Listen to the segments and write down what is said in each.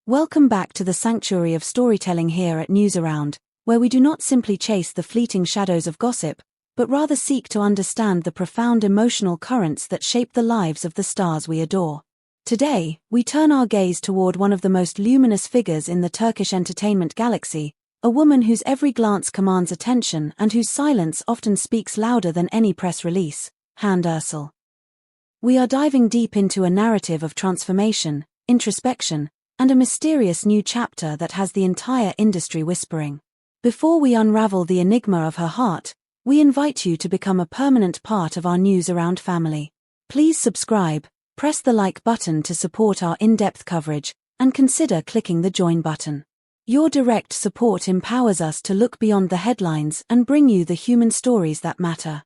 Welcome back to the sanctuary of storytelling here at Newsaround, where we do not simply chase the fleeting shadows of gossip, but rather seek to understand the profound emotional currents that shape the lives of the stars we adore. Today, we turn our gaze toward one of the most luminous figures in the Turkish entertainment galaxy, a woman whose every glance commands attention and whose silence often speaks louder than any press release, Hande Erçel. We are diving deep into a narrative of transformation, introspection, and a mysterious new chapter that has the entire industry whispering. Before we unravel the enigma of her heart, we invite you to become a permanent part of our Newsaround family. Please subscribe, press the like button to support our in-depth coverage, and consider clicking the join button. Your direct support empowers us to look beyond the headlines and bring you the human stories that matter.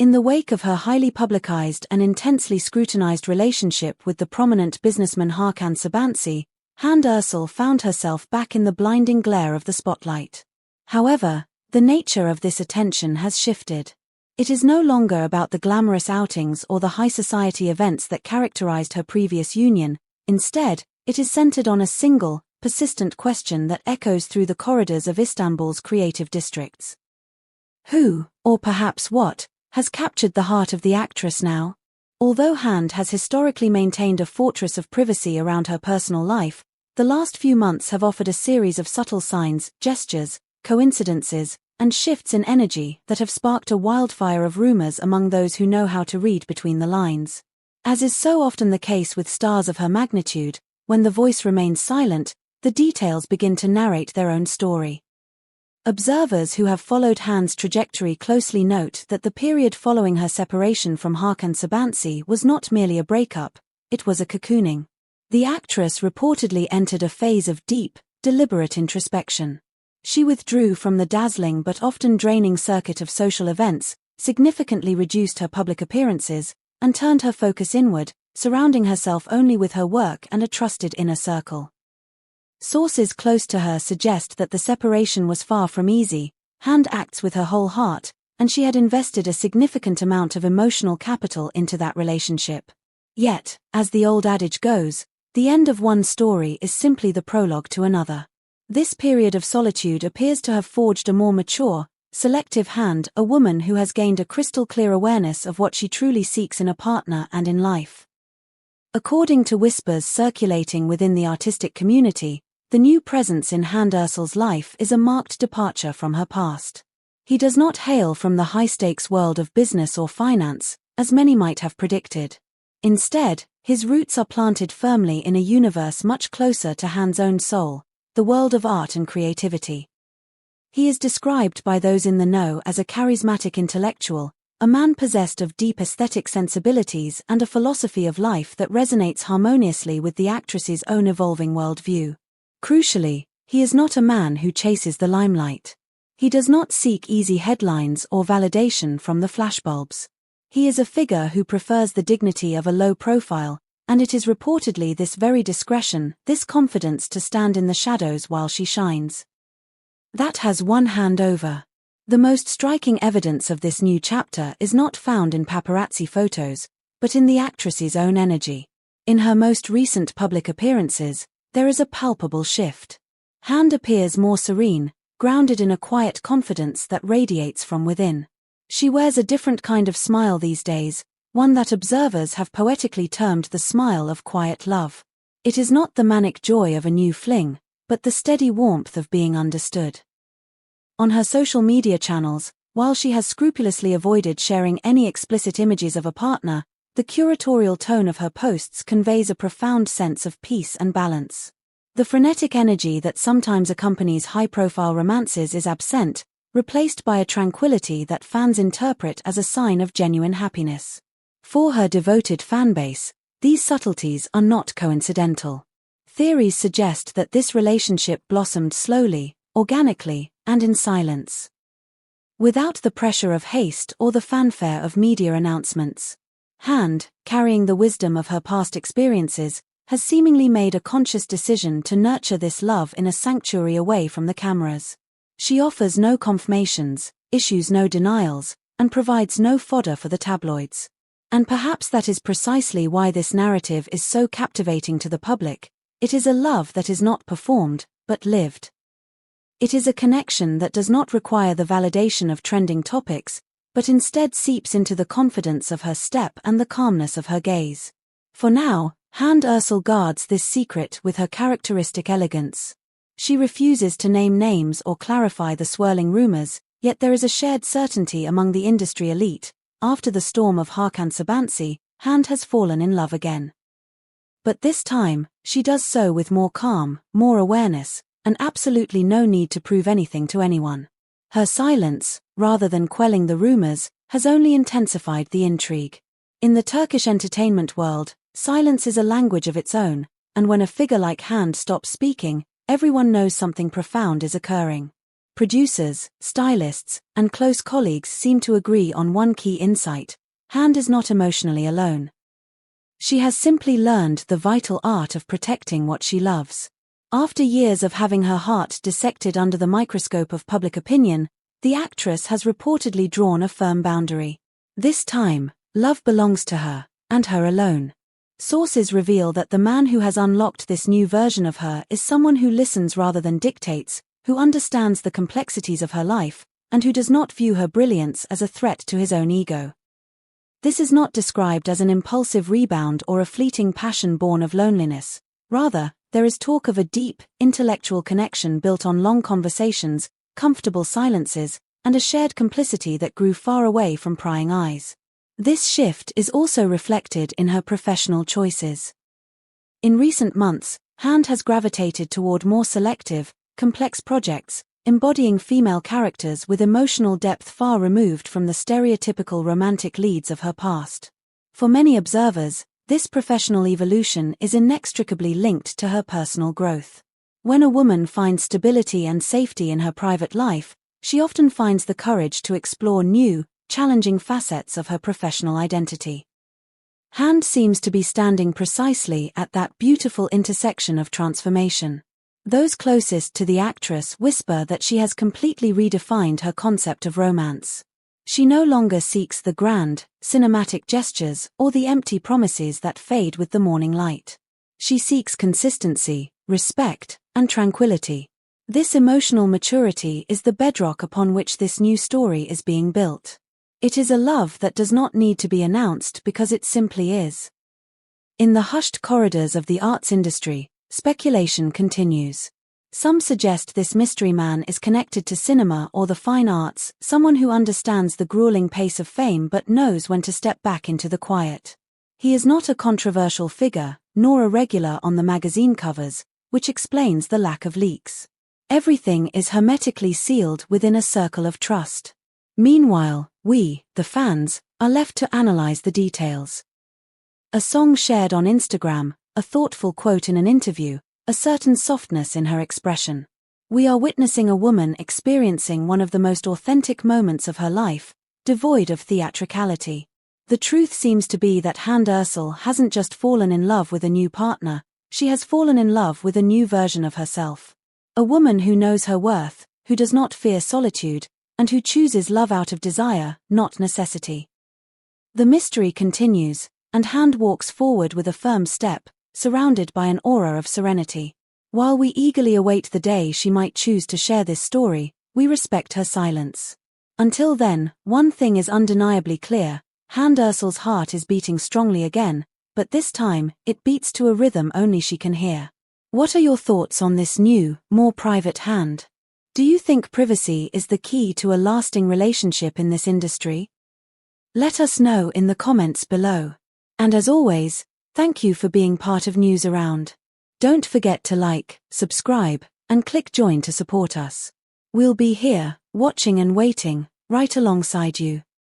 In the wake of her highly publicized and intensely scrutinized relationship with the prominent businessman Hakan Sabancı, Hande Erçel found herself back in the blinding glare of the spotlight. However, the nature of this attention has shifted. It is no longer about the glamorous outings or the high society events that characterized her previous union. Instead, it is centered on a single, persistent question that echoes through the corridors of Istanbul's creative districts. Who, or perhaps what, has captured the heart of the actress now? Although Hande has historically maintained a fortress of privacy around her personal life, the last few months have offered a series of subtle signs, gestures, coincidences, and shifts in energy that have sparked a wildfire of rumors among those who know how to read between the lines. As is so often the case with stars of her magnitude, when the voice remains silent, the details begin to narrate their own story. Observers who have followed Hande's trajectory closely note that the period following her separation from Hakan Sabancı was not merely a breakup, it was a cocooning. The actress reportedly entered a phase of deep, deliberate introspection. She withdrew from the dazzling but often draining circuit of social events, significantly reduced her public appearances, and turned her focus inward, surrounding herself only with her work and a trusted inner circle. Sources close to her suggest that the separation was far from easy. Hande acts with her whole heart, and she had invested a significant amount of emotional capital into that relationship. Yet, as the old adage goes, the end of one story is simply the prologue to another. This period of solitude appears to have forged a more mature, selective Hande, a woman who has gained a crystal-clear awareness of what she truly seeks in a partner and in life. According to whispers circulating within the artistic community, the new presence in Hande Erçel's life is a marked departure from her past. He does not hail from the high-stakes world of business or finance, as many might have predicted. Instead, his roots are planted firmly in a universe much closer to Hande's own soul, the world of art and creativity. He is described by those in the know as a charismatic intellectual, a man possessed of deep aesthetic sensibilities and a philosophy of life that resonates harmoniously with the actress's own evolving worldview. Crucially, he is not a man who chases the limelight. He does not seek easy headlines or validation from the flashbulbs. He is a figure who prefers the dignity of a low profile, and it is reportedly this very discretion, this confidence to stand in the shadows while she shines, that has won Hande over. The most striking evidence of this new chapter is not found in paparazzi photos, but in the actress's own energy. In her most recent public appearances, there is a palpable shift. Hande appears more serene, grounded in a quiet confidence that radiates from within. She wears a different kind of smile these days, one that observers have poetically termed the smile of quiet love. It is not the manic joy of a new fling, but the steady warmth of being understood. On her social media channels, while she has scrupulously avoided sharing any explicit images of a partner, the curatorial tone of her posts conveys a profound sense of peace and balance. The frenetic energy that sometimes accompanies high-profile romances is absent, replaced by a tranquility that fans interpret as a sign of genuine happiness. For her devoted fanbase, these subtleties are not coincidental. Theories suggest that this relationship blossomed slowly, organically, and in silence, without the pressure of haste or the fanfare of media announcements. Hande, carrying the wisdom of her past experiences, has seemingly made a conscious decision to nurture this love in a sanctuary away from the cameras. She offers no confirmations, issues no denials, and provides no fodder for the tabloids. And perhaps that is precisely why this narrative is so captivating to the public. It is a love that is not performed, but lived. It is a connection that does not require the validation of trending topics, but instead seeps into the confidence of her step and the calmness of her gaze. For now, Hande Erçel guards this secret with her characteristic elegance. She refuses to name names or clarify the swirling rumors, yet there is a shared certainty among the industry elite. After the storm of Hakan Sabancı, Hande has fallen in love again. But this time, she does so with more calm, more awareness, and absolutely no need to prove anything to anyone. Her silence, rather than quelling the rumors, has only intensified the intrigue. In the Turkish entertainment world, silence is a language of its own, and when a figure like Hande stops speaking, everyone knows something profound is occurring. Producers, stylists, and close colleagues seem to agree on one key insight: Hande is not emotionally alone. She has simply learned the vital art of protecting what she loves. After years of having her heart dissected under the microscope of public opinion, the actress has reportedly drawn a firm boundary. This time, love belongs to her, and her alone. Sources reveal that the man who has unlocked this new version of her is someone who listens rather than dictates, who understands the complexities of her life, and who does not view her brilliance as a threat to his own ego. This is not described as an impulsive rebound or a fleeting passion born of loneliness. Rather, there is talk of a deep, intellectual connection built on long conversations, comfortable silences, and a shared complicity that grew far away from prying eyes. This shift is also reflected in her professional choices. In recent months, Hande has gravitated toward more selective, complex projects, embodying female characters with emotional depth far removed from the stereotypical romantic leads of her past. For many observers, this professional evolution is inextricably linked to her personal growth. When a woman finds stability and safety in her private life, she often finds the courage to explore new, challenging facets of her professional identity. Hande seems to be standing precisely at that beautiful intersection of transformation. Those closest to the actress whisper that she has completely redefined her concept of romance. She no longer seeks the grand, cinematic gestures or the empty promises that fade with the morning light. She seeks consistency, respect, and tranquility. This emotional maturity is the bedrock upon which this new story is being built. It is a love that does not need to be announced because it simply is. In the hushed corridors of the arts industry, speculation continues. Some suggest this mystery man is connected to cinema or the fine arts, someone who understands the grueling pace of fame but knows when to step back into the quiet. He is not a controversial figure, nor a regular on the magazine covers, which explains the lack of leaks. Everything is hermetically sealed within a circle of trust. Meanwhile, we, the fans, are left to analyze the details. A song shared on Instagram, a thoughtful quote in an interview, a certain softness in her expression. We are witnessing a woman experiencing one of the most authentic moments of her life, devoid of theatricality. The truth seems to be that Hande Erçel hasn't just fallen in love with a new partner, she has fallen in love with a new version of herself. A woman who knows her worth, who does not fear solitude, and who chooses love out of desire, not necessity. The mystery continues, and Hande walks forward with a firm step, surrounded by an aura of serenity. While we eagerly await the day she might choose to share this story, we respect her silence. Until then, one thing is undeniably clear: Hande Erçel's heart is beating strongly again, but this time, it beats to a rhythm only she can hear. What are your thoughts on this new, more private Hande? Do you think privacy is the key to a lasting relationship in this industry? Let us know in the comments below. And as always, thank you for being part of News Around. Don't forget to like, subscribe, and click join to support us. We'll be here, watching and waiting, right alongside you.